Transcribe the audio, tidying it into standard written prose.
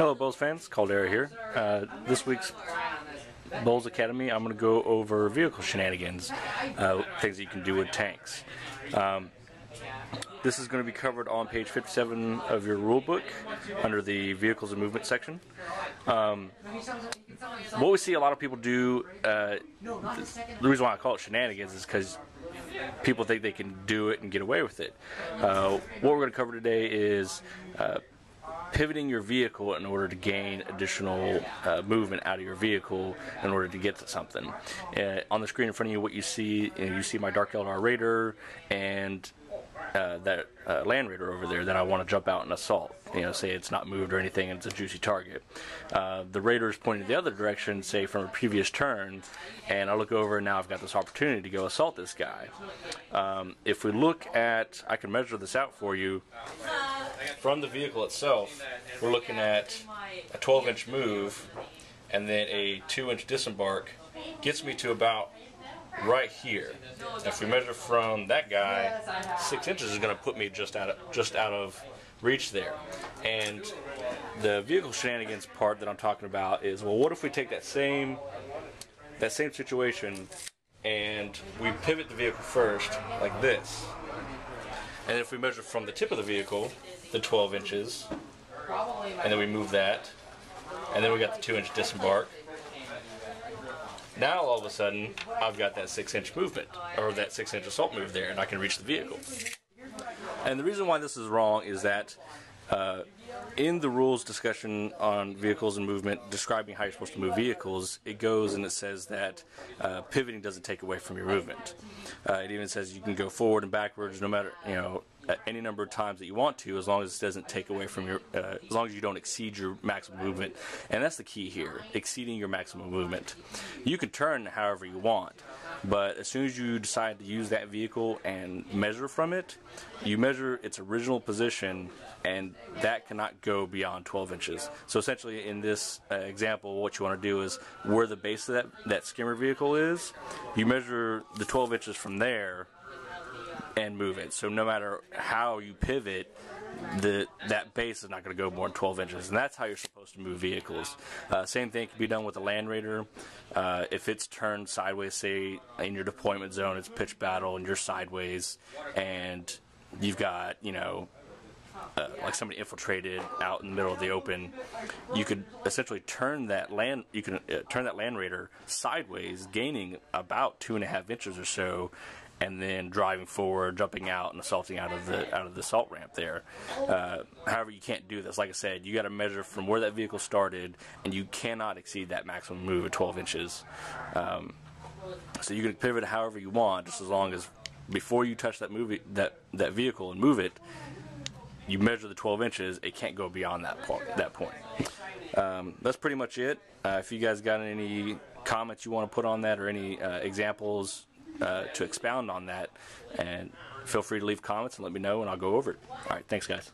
Hello BoLS fans, Caldera here. This week's BoLS Academy, I'm going to go over vehicle shenanigans, things that you can do with tanks. This is going to be covered on page 57 of your rule book under the vehicles and movement section. What we see a lot of people do, the reason why I call it shenanigans is because people think they can do it and get away with it. What we're going to cover today is pivoting your vehicle in order to gain additional movement out of your vehicle in order to get to something. On the screen in front of you, what you see my Dark Eldar Raider and that Land Raider over there that I want to jump out and assault. Say it's not moved or anything and it's a juicy target. The Raider is pointing the other direction, say from a previous turn, and I look over and now I've got this opportunity to go assault this guy. If we look at, I can measure this out for you. From the vehicle itself, we're looking at a 12-inch move and then a 2-inch disembark gets me to about right here. If we measure from that guy, 6 inches is going to put me just out of reach there. And the vehicle shenanigans part that I'm talking about is, well, what if we take that same situation and we pivot the vehicle first like this, and if we measure from the tip of the vehicle, the 12 inches, and then we move that, and then we got the 2-inch disembark. Now all of a sudden, I've got that 6-inch movement, or that 6-inch assault move there, and I can reach the vehicle. And the reason why this is wrong is that in the rules discussion on vehicles and movement, describing how you're supposed to move vehicles, it goes and it says that pivoting doesn't take away from your movement. It even says you can go forward and backwards no matter, any number of times that you want to, as long as it doesn't take away from your, as long as you don't exceed your maximum movement. And that's the key here, exceeding your maximum movement. You can turn however you want, but as soon as you decide to use that vehicle and measure from it, you measure its original position, and that cannot go beyond 12 inches. So essentially in this example, what you want to do is where the base of that skimmer vehicle is, you measure the 12 inches from there and move it. So no matter how you pivot, that base is not going to go more than 12 inches, and that's how you're supposed to move vehicles. Same thing can be done with the Land Raider. If it's turned sideways, say in your deployment zone, it's pitch battle and you're sideways, and you've got, like somebody infiltrated out in the middle of the open, you could essentially turn that Land Raider sideways, gaining about 2.5 inches or so, and then driving forward, jumping out, and assaulting out of the assault ramp there. However, you can't do this. Like I said, you got to measure from where that vehicle started, and you cannot exceed that maximum move of 12 inches. So you can pivot however you want, just as long as before you touch that vehicle and move it, you measure the 12 inches. It can't go beyond that point. That's pretty much it. If you guys got any comments you want to put on that, or any examples to expound on that, and feel free to leave comments and let me know, and I'll go over it. Alright, thanks guys.